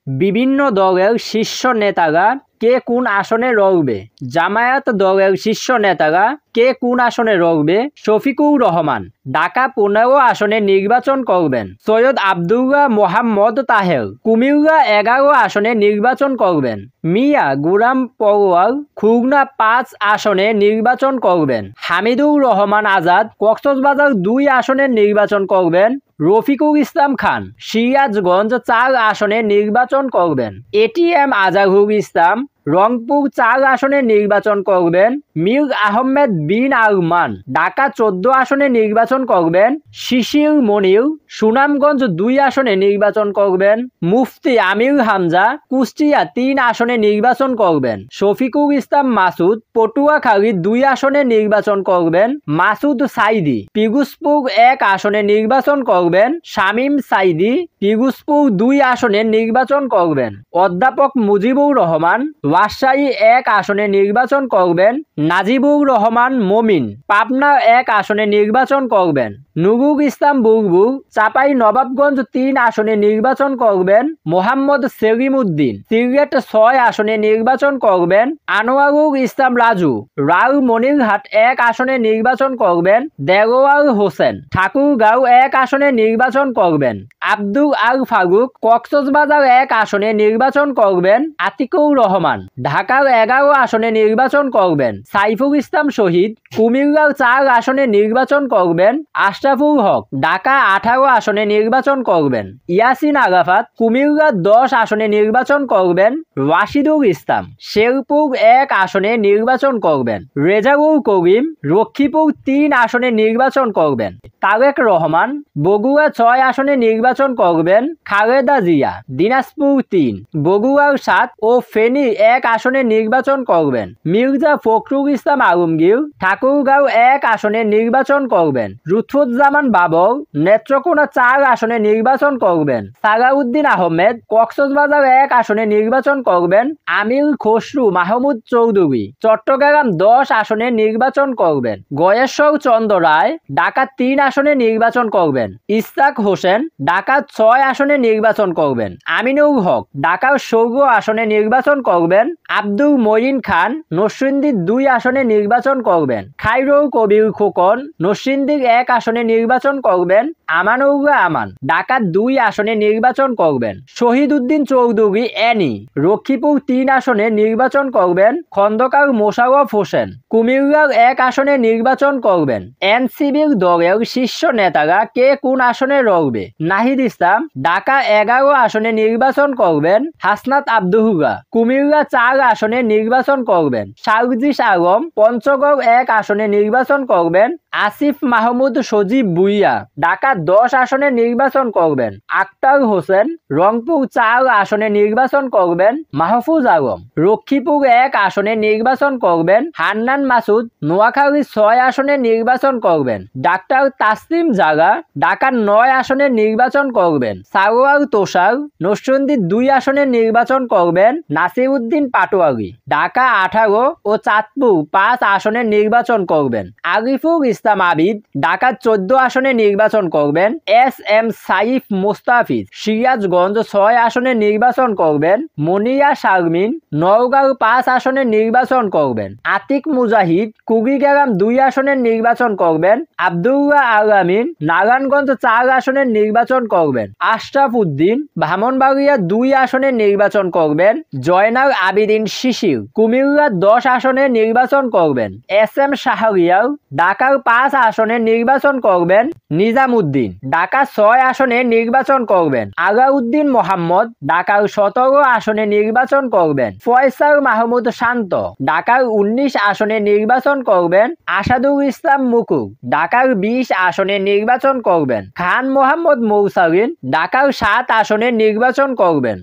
বিভিন্ন দলের শীর্ষ নেতারা কে কোন আসনে লড়বে? জামায়াত দলের শীর্ষ নেতারা কে কোন আসনে লড়বে? শফিকুর রহমান ঢাকা 15 আসনে নির্বাচন করবেন। সৈয়দ আব্দুল্লাহ মোহাম্মদ তাহের কুমিল্লা 11 আসনে নির্বাচন করবেন। মিয়া গুলাম পরোয়ার খুলনা 5 আসনে নির্বাচন করবেন। হামিদুর রহমান আজাদ কক্সবাজার 2 আসনে নির্বাচন করবেন। রফিকুল ইসলাম খান সিরাজগঞ্জ 4 আসনে নির্বাচন করবেন। এটিএম আজহারুল ইসলাম রংপুর 4 আসনে নির্বাচন করবেন। মীর আহমেদ বিন আরমান ঢাকা 14 আসনে নির্বাচন করবেন। শিশির মনির সুনামগঞ্জ 2 আসনে নির্বাচন করবেন। মুফতি আমির হামজা কুষ্টিয়া 3 আসনে নির্বাচন করবেন। শফিকুল ইসলাম মাসুদ পটুয়াখালী 2 আসনে নির্বাচন করবেন। মাসুদ সাইদি পিরোজপুর 1 আসনে নির্বাচন করবেন। শামীম সাইদি পিরোজপুর 2 আসনে নির্বাচন করবেন। অধ্যাপক মুজিবুর রহমান রাজশাহী 1 আসনে নির্বাচন করবেন। নাজিবুর রহমান মমিন পাবনা 1 আসনে নির্বাচন করবেন। নুরুল ইসলাম বুলবুল চাপাই নবাবগঞ্জ 3 আসনে নির্বাচন করবেন। মোহাম্মদ সেলিম উদ্দিন সিলেট 6 আসনে নির্বাচন করবেন। আনোয়ারুল ইসলাম রাজু লালমনিরহাট 1 আসনে নির্বাচন করবেন। দেলোয়ার হোসেন ঠাকুরগাঁও 1 আসনে নির্বাচন করবেন। আব্দুল আল ফারুক কক্সবাজার 1 আসনে নির্বাচন করবেন। আতিকুর রহমান ঢাকার 11 আসনে নির্বাচন করবেন। সাইফুল ইসলাম শহীদ কুমিল্লার 4 আসনে নির্বাচন করবেন। আশরাফুল হক ঢাকা 18 আসনে নির্বাচন করবেন। ইয়াসিন আরাফাত কুমিল্লা 10 আসনে নির্বাচন করবেন। রাশিদুল ইসলাম শেরপুর 1 আসনে নির্বাচন করবেন। রেজাউল করিম লক্ষ্মীপুর 3 আসনে নির্বাচন করবেন। তারেক রহমান বগুড়া 6 আসনে নির্বাচন করবেন। খালেদা জিয়া দিনাজপুর 3, বগুড়ার 7 ও ফেনী 1 আসনে নির্বাচন করবেন। মির্জা ফখরুল ইসলাম আলমগীর ঠাকুরগাঁও 1 আসনে নির্বাচন করবেন। লুৎফুজ্জামান বাবর নেত্রকোনা 4 আসনে নির্বাচন করবেন। সালাউদ্দিন আহমেদ কক্সবাজার 1 আসনে নির্বাচন করবেন। আমির খসরু মাহমুদ চৌধুরী চট্টগ্রাম 10 আসনে নির্বাচন করবেন। গয়েশ্বর চন্দ্র রায় ঢাকা 3 আসনে নির্বাচন করবেন। ইসহাক হোসেন ঢাকা 6 আসনে নির্বাচন করবেন। আমিনুল হক ঢাকা 16 আসনে নির্বাচন করবেন। আব্দুল মঈন খান নরসিংদী 2 আসনে নির্বাচন করবেন। খায়রুল কবির খোকন নরসিংদী 1 আসনে নির্বাচন করবেন। আমানুল্লাহ আমান ঢাকা 2 আসনে নির্বাচন করবেন। শহীদ উদ্দিন চৌধুরী এনি লক্ষ্মীপুর 3 আসনে নির্বাচন করবেন। খন্দকার মোশাররফ হোসেন কুমিল্লার 1 আসনে নির্বাচন করবেন। এনসিবির দলের শীর্ষ নেতারা কে কোন আসনে লড়বে? নাহিদ ইসলাম ঢাকা 11 আসনে নির্বাচন করবেন। হাসনাত আব্দুল্লাহ কুমিল্লা 4 আসনে নির্বাচন করবেন। সার্জিস আলম পঞ্চগড় 1 আসনে নির্বাচন করবেন। আসিফ মাহমুদ সজীব ভুইয়া ঢাকা 10 আসনে নির্বাচন করবেন। আক্তার হোসেন রংপুর 4 আসনে নির্বাচন করবেন। মাহফুজ আলম লক্ষ্মীপুর 1 আসনে নির্বাচন করবেন। হান্নান মাসুদ নোয়াখালী 6 আসনে নির্বাচন করবেন। ডাক্তার তাসলিম জাগা ঢাকা 9 আসনে নির্বাচন করবেন। সারোয়ার তোষার নরসিংদী 2 আসনে নির্বাচন করবেন। নাসিরউদ্দিন পাটোয়ারি ঢাকা 18 ও চাঁদপুর 5 আসনে নির্বাচন করবেন। আরিফুল ইসলাম আবিদ ঢাকা 14 আসনে নির্বাচন করবেন। এস এম সাইফ মোস্তাফিজ সিরাজগঞ্জ 6 আসনে নির্বাচন করবেন। মনিয়া শারমিন নওগাঁ 5 আসনে নির্বাচন করবেন। আতিক মুজাহিদ কুড়িগ্রাম 2 আসনে নির্বাচন করবেন। আব্দুল্লাহ আল আমিন নারায়ণগঞ্জ 4 আসনে নির্বাচন করবেন। আশরাফ উদ্দিন ব্রাহ্মণবাড়িয়া 2 আসনে নির্বাচন করবেন। জয়নাল আবেদিন শিশির কুমিল্লা 10 আসনে নির্বাচন করবেন। এস এম শাহরিয়ার ঢাকার 5 আসনে নির্বাচন করবেন। নিজামুদ্দিন ঢাকা 6 আসনে নির্বাচন করবেন। আলাউদ্দিন মোহাম্মদ ঢাকার 17 আসনে নির্বাচন করবেন। ফয়সাল মাহমুদ শান্ত ঢাকার 19 আসনে নির্বাচন করবেন। আসাদুল ইসলাম মুকুল ঢাকার 20 আসনে নির্বাচন করবেন। খান মোহাম্মদ মৌসালিন ঢাকার 7 আসনে নির্বাচন করবেন।